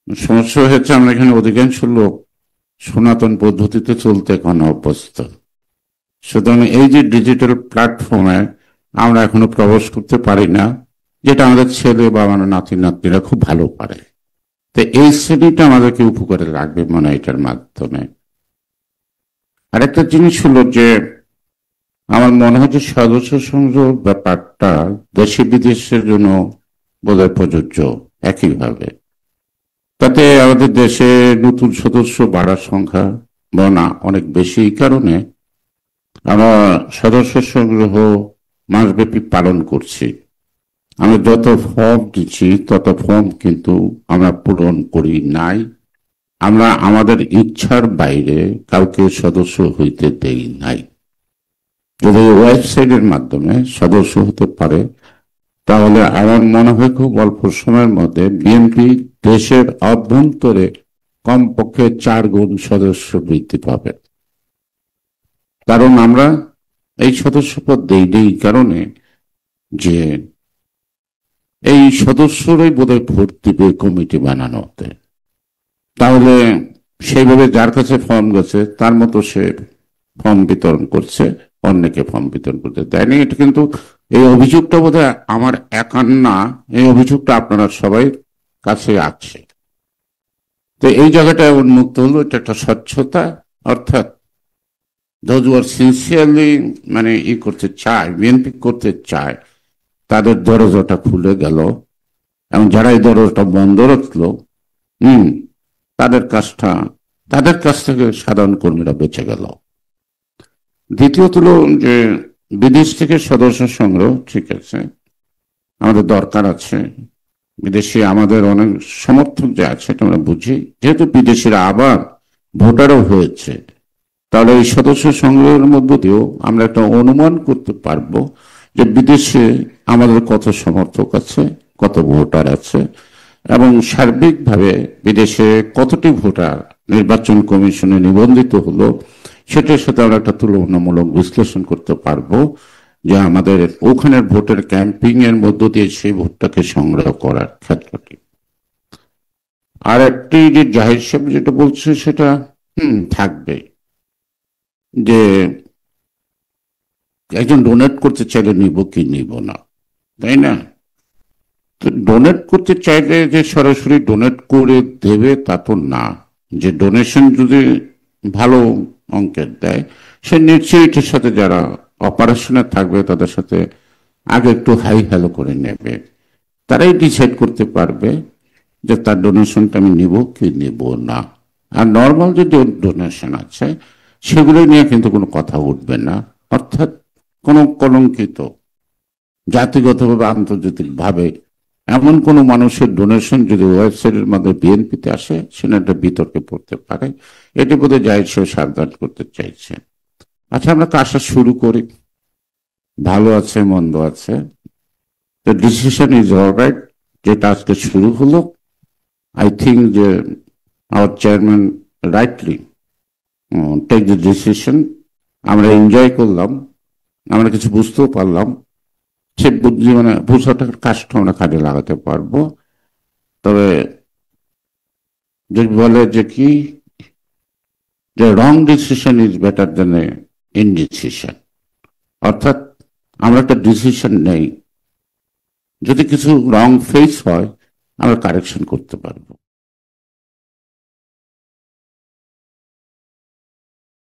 সমস্যা হয়েছে, আমরা এখানে অধিকাংশ লোক সনাতন পদ্ধতিতে চলতে এখন অভ্যস্ত। সুতরাং এই যে ডিজিটাল প্ল্যাটফর্মে আমরা এখনো প্রবেশ করতে পারি না, যেটা আমাদের ছেলে বা আমার নাতি নাতনিরা খুব ভালো পারে। তো এই শ্রেণীটা আমাদেরকে উপকারে লাগবে মনে হয় এটার মাধ্যমে। আরেকটা জিনিস হলো যে আমার মনে হয় যে সদস্য সংগ্রহ ব্যাপারটা দেশে বিদেশের জন্য বোধহয় প্রযোজ্য একইভাবে। তাতে আমাদের দেশে নতুন সদস্য বাড়ার সংখ্যা বনা অনেক বেশি। এই কারণে আমরা সদস্য সংগ্রহ মাসব্যাপী পালন করছি। আমরা যত ফর্ম দিচ্ছি তত ফর্ম কিন্তু আমরা পূরণ করি নাই। আমরা আমাদের ইচ্ছার বাইরে কাউকে সদস্য হইতে দেই নাই। যদি ওয়েবসাইটের মাধ্যমে সদস্য হতে পারে, তাহলে আমার মনে হয় খুব অল্প সময়ের মধ্যে বিএনপি দেশের অভ্যন্তরে কমপক্ষে 4 গুণ সদস্য বৃদ্ধি পাবে। কারণ আমরা এই সদস্যপদ দেই কারণে যে এই সদস্যরাই বোধহয় ভোট দিবে কমিটি বানানোতে। তাহলে সেইভাবে যার কাছে ফর্ম গেছে তার মতো সে ফর্ম বিতরণ করছে, অন্যকে ফর্ম বিতরণ করতে দেয়নি। এটা কিন্তু এই অভিযোগটা বোধহয় আমার একার না, এই অভিযোগটা আপনারা সবাই কাছে আছে। তো এই জায়গাটা উন্মুক্ত হলো, এটা একটা স্বচ্ছতা। অর্থাৎ দোজ আর সিনসিয়ারলি মানে করতে চায়, বিএনপি করতে চায়, তাদের দরজাটা খুলে গেল। এবং যারা এই দরজাটা বন্ধ রাখলো, হম তাদের কাছ থেকে সাধারণ কর্মীরা বেঁচে গেল। দ্বিতীয়ত হলো যে বিদেশ থেকে সদস্য সংগ্রহ, ঠিক আছে, আমাদের দরকার আছে। বিদেশি আমাদের অনেক সমর্থক যে আছে এটা আমরা বুঝি। যেহেতু বিদেশিরা আবার ভোটারও হয়েছে, তাহলে এই সদস্য সংগ্রহের মধ্য দিয়েও আমরা একটা অনুমান করতে পারবো যে বিদেশে আমাদের কত সমর্থক আছে, কত ভোটার আছে, এবং সার্বিকভাবে বিদেশে কতটি ভোটার নির্বাচন কমিশনে নিবন্ধিত হলো, সেটার সাথে আমরা একটা তুলনামূলক বিশ্লেষণ করতে পারবো যে আমাদের ওখানের ভোটের ক্যাম্পিং এর মধ্য দিয়ে সেই ভোটটাকে সংগ্রহ করার ক্ষেত্রটি। আর একটি যে জাহির সাহেব যেটা বলছে সেটা থাকবে, যে একজন ডোনেট করতে চাইলে নিব কি নিব না, তাই না? তো ডোনেট করতে চাইলে যে সরাসরি ডোনেট করে দেবে তা তো না। যে ডোনেশন যদি ভালো অঙ্কের দেয়, সে নিশ্চয়ই এটার সাথে যারা অপারেশনে থাকবে তাদের সাথে আগে একটু হাই হ্যালো করে নেবে। তারাই ডিসাইড করতে পারবে যে তার ডোনেশনটা আমি নিব কি নিব না। আর নর্মাল যে ডোনেশন আছে সেগুলো নিয়ে কিন্তু কোনো কথা উঠবে না। অর্থাৎ কোনো কলঙ্কিত, জাতিগতভাবে আন্তর্জাতিকভাবে এমন কোন মানুষের ডোনেশন যদি ওয়েবসাইটের মাধ্যমে বিএনপিতে আসে, সেটা একটা বিতর্কে পড়তে পারে। এটি বোধহয় জাহিদ সাহেব সাবধান করতে চাইছে। আচ্ছা, আমরা কাজটা শুরু করি। ভালো আছে মন্দ আছে, দ্য ডিসিশন ইজ অলরাইট। যেটা আজকে শুরু হলো, আই থিঙ্ক যে our chairman rightly take the decision. আমরা এনজয় করলাম, আমরা কিছু বুঝতেও পারলাম। সে বুদ্ধি মানে বুঝাটার কাজটা আমরা কাজে লাগাতে পারবো। তবে যদি বলে যে কি, যে রং decision is better then A indecision. অর্থাৎ আমরা একটা ডিসিশন নেই, যদি কিছু রং ফেস হয় আমরা কারেকশন করতে পারবো।